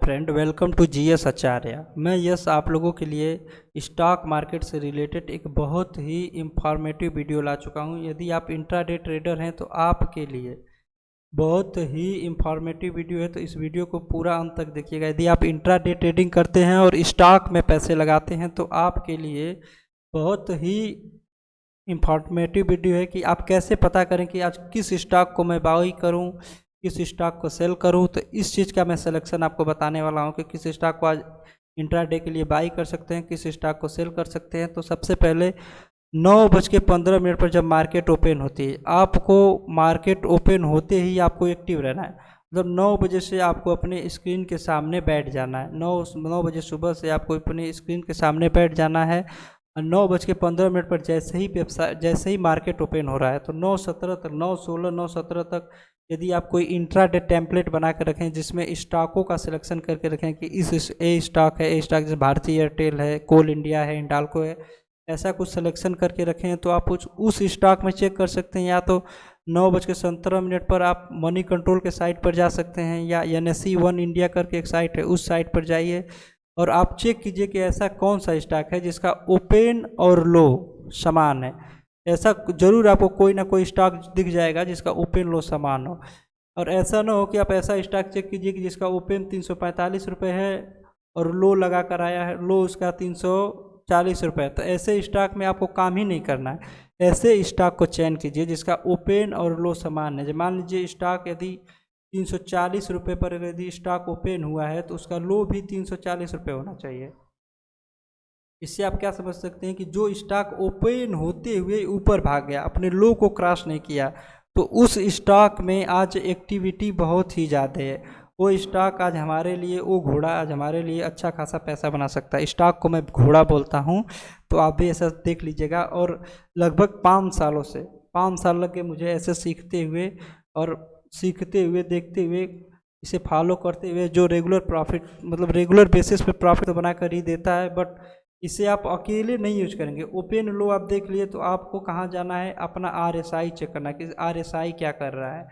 Friend, welcome to GS आचार्य। मैं yes आप लोगों के लिए स्टॉक मार्केट से रिलेटेड एक बहुत ही इंफॉर्मेटिव वीडियो ला चुका हूं। यदि आप इंट्राडे ट्रेडर हैं तो आपके लिए बहुत ही इंफॉर्मेटिव वीडियो है, तो इस वीडियो को पूरा अंत तक देखिएगा। यदि आप इंट्राडे ट्रेडिंग करते हैं और स्टॉक में पैसे लगाते हैं तो आपके लिए बहुत ही इंफॉर्मेटिव वीडियो है कि आप कैसे पता करें कि आज किस स्टॉक को मैं बाई करूं, किस स्टॉक को सेल करूं। तो इस चीज़ का मैं सिलेक्शन आपको बताने वाला हूं कि किस स्टॉक को आज इंट्राडे के लिए बाई कर सकते हैं, किस स्टॉक को सेल कर सकते हैं। तो सबसे पहले 9:15 पर जब मार्केट ओपन होती है, आपको मार्केट ओपन होते ही आपको एक्टिव रहना है। मतलब 9 बजे से आपको अपने स्क्रीन के सामने बैठ जाना है। 9 बजे सुबह से आपको अपने स्क्रीन के सामने बैठ जाना है। 9:15 पर जैसे ही मार्केट ओपन हो रहा है तो 9:17 तक, 9:16, 9:17 तक यदि आप कोई इंट्राडे टेम्पलेट बना कर रखें जिसमें स्टॉकों का सिलेक्शन करके रखें कि इस ए स्टॉक है, ए स्टॉक जैसे भारतीय एयरटेल है, कोल इंडिया है, हिंडाल्को है, ऐसा कुछ सिलेक्शन करके रखें तो आप उस स्टॉक में चेक कर सकते हैं। या तो 9:17 पर आप मनी कंट्रोल के साइट पर जा सकते हैं, या NSE 1 इंडिया करके एक साइट है, उस साइट पर जाइए और आप चेक कीजिए कि ऐसा कौन सा स्टॉक है जिसका ओपन और लो समान है। ऐसा जरूर आपको कोई ना कोई स्टॉक दिख जाएगा जिसका ओपन लो समान हो। और ऐसा ना हो कि आप ऐसा स्टॉक चेक कीजिए कि जिसका ओपन 345 रुपये है और लो लगा कर आया है, लो उसका 340 रुपये। तो ऐसे स्टॉक में आपको काम ही नहीं करना है। ऐसे स्टॉक को चयन कीजिए जिसका ओपन और लो समान है। मान लीजिए स्टॉक यदि 340 रुपये पर यदि स्टॉक ओपन हुआ है तो उसका लो भी 340 रुपये होना चाहिए। इससे आप क्या समझ सकते हैं कि जो स्टॉक ओपन होते हुए ऊपर भाग गया, अपने लो को क्रॉस नहीं किया, तो उस स्टॉक में आज एक्टिविटी बहुत ही ज़्यादा है। वो स्टॉक आज हमारे लिए, वो घोड़ा आज हमारे लिए अच्छा खासा पैसा बना सकता है। स्टॉक को मैं घोड़ा बोलता हूँ, तो आप भी ऐसा देख लीजिएगा। और लगभग 5 साल लग गए मुझे ऐसे सीखते हुए देखते हुए, इसे फॉलो करते हुए। जो रेगुलर प्रॉफिट, मतलब रेगुलर बेसिस पे प्रॉफिट तो बना कर ही देता है, बट इसे आप अकेले नहीं यूज करेंगे। ओपन लो आप देख लिए तो आपको कहाँ जाना है, अपना RSI चेक करना है कि RSI क्या कर रहा है,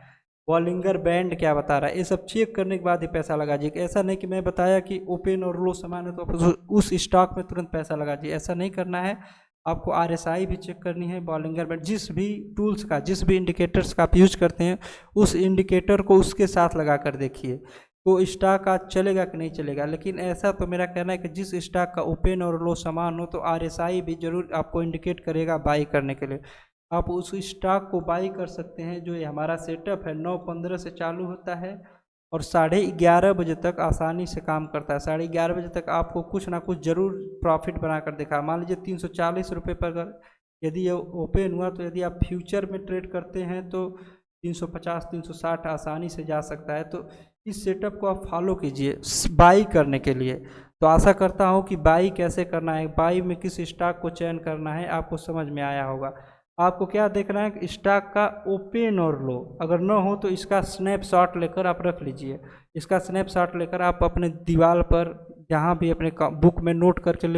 बॉलिंगर बैंड क्या बता रहा है। ये सब चेक करने के बाद ही पैसा लगा दीजिए। ऐसा नहीं कि मैं बताया कि ओपन और लो समान है तो आप उस स्टॉक में तुरंत पैसा लगा दीजिए, ऐसा नहीं करना है। आपको RSI भी चेक करनी है, बॉलिंगर बैंड, जिस भी टूल्स का, जिस भी इंडिकेटर्स का आप यूज करते हैं उस इंडिकेटर को उसके साथ लगा कर देखिए तो स्टॉक आज चलेगा कि नहीं चलेगा। लेकिन ऐसा तो मेरा कहना है कि जिस स्टॉक का ओपन और लो समान हो तो RSI भी जरूर आपको इंडिकेट करेगा बाई करने के लिए। आप उस स्टॉक को बाई कर सकते हैं। जो ये हमारा सेटअप है 9:15 से चालू होता है और 11:30 बजे तक आसानी से काम करता है। 11:30 बजे तक आपको कुछ ना कुछ जरूर प्रॉफिट बना कर दिखा। मान लीजिए 340 रुपये पर अगर यदि ये ओपन हुआ तो यदि आप फ्यूचर में ट्रेड करते हैं तो 350, 360 आसानी से जा सकता है। तो इस सेटअप को आप फॉलो कीजिए बाई करने के लिए। तो आशा करता हूँ कि बाई कैसे करना है, बाई में किस स्टॉक को चयन करना है, आपको समझ में आया होगा। आपको क्या देखना है कि स्टॉक का ओपन और लो अगर न हो तो इसका स्नैपशॉट लेकर आप रख लीजिए। इसका स्नैपशॉट लेकर आप अपने दीवार पर, जहाँ भी अपने बुक में नोट करके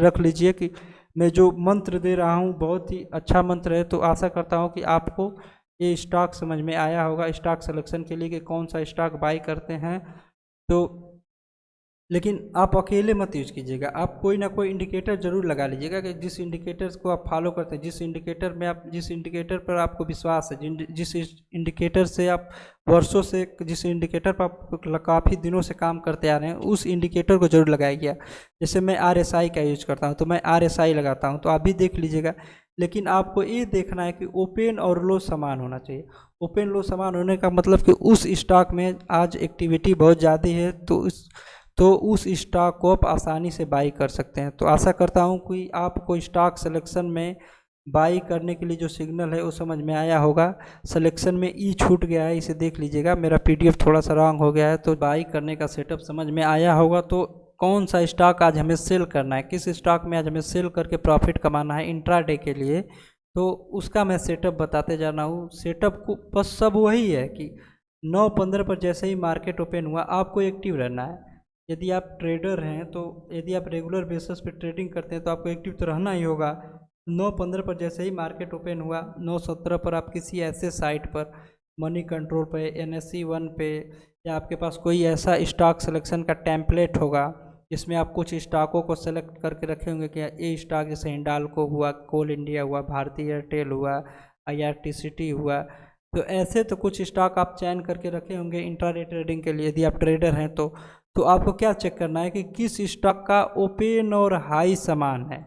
रख लीजिए कि मैं जो मंत्र दे रहा हूँ बहुत ही अच्छा मंत्र है। तो आशा करता हूँ कि आपको ये स्टॉक समझ में आया होगा स्टॉक सिलेक्शन के लिए कि कौन सा स्टॉक बाई करते हैं। तो लेकिन आप अकेले मत यूज कीजिएगा, आप कोई ना कोई इंडिकेटर जरूर लगा लीजिएगा कि जिस इंडिकेटर्स को आप फॉलो करते हैं, जिस इंडिकेटर पर आपको विश्वास है, जिस इंडिकेटर से आप वर्षों से, जिस इंडिकेटर पर आप काफ़ी दिनों से काम करते आ रहे हैं, उस इंडिकेटर को जरूर लगाइएगा। जैसे मैं RSI का यूज करता हूँ तो मैं RSI लगाता हूँ, तो आप भी देख लीजिएगा। लेकिन आपको ये देखना है कि ओपन और लो समान होना चाहिए। ओपन लो समान होने का मतलब कि उस स्टॉक में आज एक्टिविटी बहुत ज़्यादा है, तो उस स्टॉक को आप आसानी से बाई कर सकते हैं। तो आशा करता हूँ कि आपको स्टॉक सिलेक्शन में बाई करने के लिए जो सिग्नल है वो समझ में आया होगा। सिलेक्शन में ई छूट गया है, इसे देख लीजिएगा, मेरा PDF थोड़ा सा रॉन्ग हो गया है। तो बाई करने का सेटअप समझ में आया होगा। तो कौन सा स्टॉक आज हमें सेल करना है, किस स्टॉक में आज हमें सेल करके प्रॉफिट कमाना है इंट्राडे के लिए, तो उसका मैं सेटअप बताते जा रहा हूँ। सेटअप को बस सब वही है कि 9:15 पर जैसे ही मार्केट ओपन हुआ आपको एक्टिव रहना है। यदि आप ट्रेडर हैं, तो यदि आप रेगुलर बेसिस पे ट्रेडिंग करते हैं तो आपको एक्टिव तो रहना ही होगा। 9:15 पर जैसे ही मार्केट ओपन हुआ, 9:17 पर आप किसी ऐसे साइट पर मनी कंट्रोल पे, NSE 1 पे, या आपके पास कोई ऐसा स्टॉक सिलेक्शन का टेम्पलेट होगा जिसमें आप कुछ स्टॉकों को सेलेक्ट करके रखे होंगे कि ये स्टॉक जैसे हिंडाल्को हुआ, कोल इंडिया हुआ, भारती एयरटेल हुआ, IRCTC हुआ। तो ऐसे तो कुछ स्टॉक आप चयन करके रखे होंगे इंट्राडे ट्रेडिंग के लिए, यदि आप ट्रेडर हैं तो आपको क्या चेक करना है कि किस स्टॉक का ओपन और हाई समान है।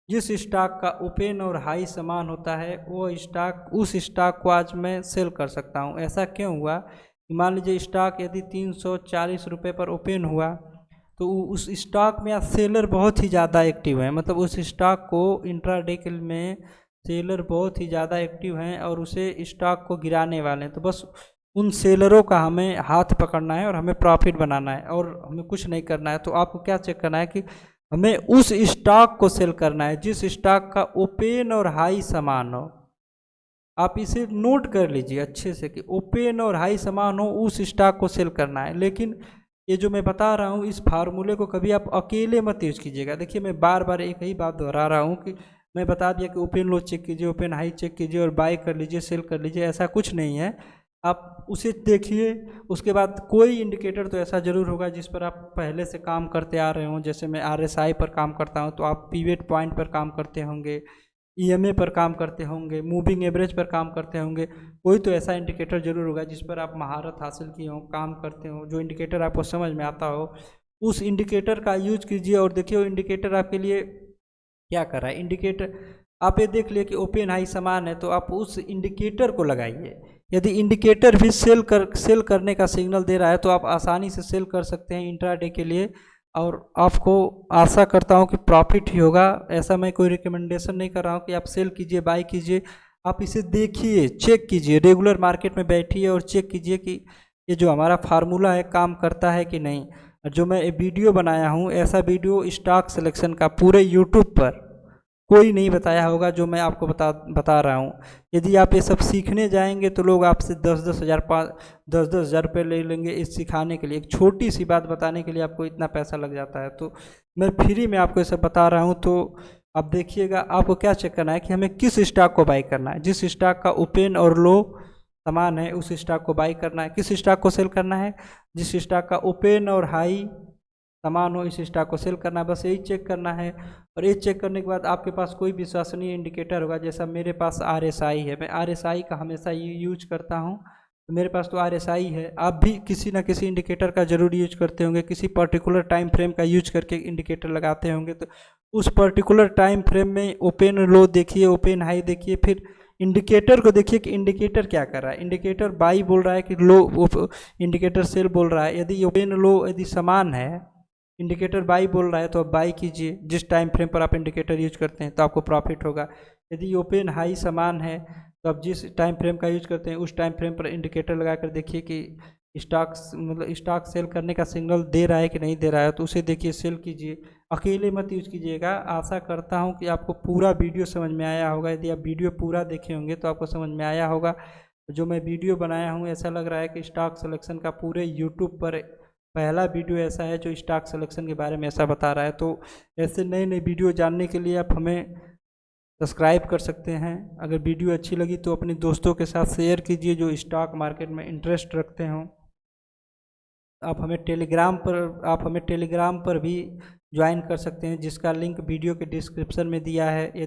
जिस स्टॉक का ओपन और हाई समान होता है वो स्टॉक, उस स्टॉक को आज मैं सेल कर सकता हूँ। ऐसा क्यों हुआ? मान लीजिए स्टॉक यदि 340 रुपये पर ओपन हुआ तो उस स्टॉक में आज सेलर बहुत ही ज़्यादा एक्टिव है, मतलब उस स्टॉक को इंट्राडे में सेलर बहुत ही ज़्यादा एक्टिव हैं और उसे स्टॉक को गिराने वाले हैं। तो बस उन सेलरों का हमें हाथ पकड़ना है और हमें प्रॉफिट बनाना है और हमें कुछ नहीं करना है। तो आपको क्या चेक करना है कि हमें उस स्टॉक को सेल करना है जिस स्टॉक का ओपन और हाई समान हो। आप इसे नोट कर लीजिए अच्छे से कि ओपन और हाई समान हो, उस स्टॉक को सेल करना है। लेकिन ये जो मैं बता रहा हूँ इस फार्मूले को कभी आप अकेले मत यूज कीजिएगा। देखिए मैं बार बार एक ही बात दोहरा रहा हूँ कि मैं बता दिया कि ओपन लो चेक कीजिए, ओपन हाई चेक कीजिए और बाय कर लीजिए, सेल कर लीजिए, ऐसा कुछ नहीं है। आप उसे देखिए, उसके बाद कोई इंडिकेटर तो ऐसा ज़रूर होगा जिस पर आप पहले से काम करते आ रहे हों। जैसे मैं RSI पर काम करता हूं तो आप पिवट पॉइंट पर काम करते होंगे, EMA पर काम करते होंगे, मूविंग एवरेज पर काम करते होंगे। कोई तो ऐसा इंडिकेटर ज़रूर होगा जिस पर आप महारत हासिल किए हों, काम करते हो, जो इंडिकेटर आपको समझ में आता हो उस इंडिकेटर का यूज कीजिए और देखिए वो इंडिकेटर आपके लिए क्या कर रहा है। इंडिकेटर आप ये देख लिए कि ओपन हाई समान है तो आप उस इंडिकेटर को लगाइए। यदि इंडिकेटर भी सेल करने का सिग्नल दे रहा है तो आप आसानी से सेल कर सकते हैं इंट्राडे के लिए, और आपको आशा करता हूं कि प्रॉफिट ही होगा। ऐसा मैं कोई रिकमेंडेशन नहीं कर रहा हूं कि आप सेल कीजिए, बाय कीजिए। आप इसे देखिए, चेक कीजिए, रेगुलर मार्केट में बैठिए और चेक कीजिए कि ये जो हमारा फार्मूला है काम करता है कि नहीं। जो मैं वीडियो बनाया हूँ ऐसा वीडियो स्टॉक सिलेक्शन का पूरे यूट्यूब पर कोई नहीं बताया होगा जो मैं आपको बता रहा हूँ। यदि आप ये सब सीखने जाएंगे तो लोग आपसे 10-10 हज़ार रुपये ले लेंगे इस सिखाने के लिए। एक छोटी सी बात बताने के लिए आपको इतना पैसा लग जाता है। तो मैं फ्री में आपको ये सब बता रहा हूँ। तो आप देखिएगा, आपको क्या चेक करना है कि हमें किस स्टॉक को बाई करना है। जिस स्टॉक का ओपन और लो समान है उस स्टॉक को बाई करना है। किस स्टॉक को सेल करना है? जिस स्टॉक का ओपन और हाई समान हो इस स्टॉक को सेल करना है। बस यही चेक करना है। और ये चेक करने के बाद आपके पास कोई विश्वसनीय इंडिकेटर होगा, जैसा मेरे पास RSI है, मैं RSI का हमेशा यूज करता हूँ। तो मेरे पास तो RSI है, आप भी किसी ना किसी इंडिकेटर का जरूर यूज करते होंगे, किसी पर्टिकुलर टाइम फ्रेम का यूज करके इंडिकेटर लगाते होंगे। तो उस पर्टिकुलर टाइम फ्रेम में ओपन लो देखिए, ओपन हाई देखिए, फिर इंडिकेटर को देखिए कि इंडिकेटर क्या कर रहा है। इंडिकेटर बाई बोल रहा है कि लो, इंडिकेटर सेल बोल रहा है। यदि ओपन लो यदि समान है, इंडिकेटर बाई बोल रहा है तो आप बाई कीजिए। जिस टाइम फ्रेम पर आप इंडिकेटर यूज करते हैं तो आपको प्रॉफिट होगा। यदि ओपन हाई समान है तो आप जिस टाइम फ्रेम का यूज करते हैं उस टाइम फ्रेम पर इंडिकेटर लगाकर देखिए कि स्टॉक सेल करने का सिग्नल दे रहा है कि नहीं दे रहा है, तो उसे देखिए, सेल कीजिए। अकेले मत यूज कीजिएगा। आशा करता हूँ कि आपको पूरा वीडियो समझ में आया होगा। यदि आप वीडियो पूरा देखे होंगे तो आपको समझ में आया होगा। जो मैं वीडियो बनाया हूँ ऐसा लग रहा है कि स्टॉक सिलेक्शन का पूरे यूट्यूब पर पहला वीडियो ऐसा है जो स्टॉक सिलेक्शन के बारे में ऐसा बता रहा है। तो ऐसे नए नए वीडियो जानने के लिए आप हमें सब्सक्राइब कर सकते हैं। अगर वीडियो अच्छी लगी तो अपने दोस्तों के साथ शेयर कीजिए जो स्टॉक मार्केट में इंटरेस्ट रखते हों। आप हमें टेलीग्राम पर भी ज्वाइन कर सकते हैं जिसका लिंक वीडियो के डिस्क्रिप्शन में दिया है।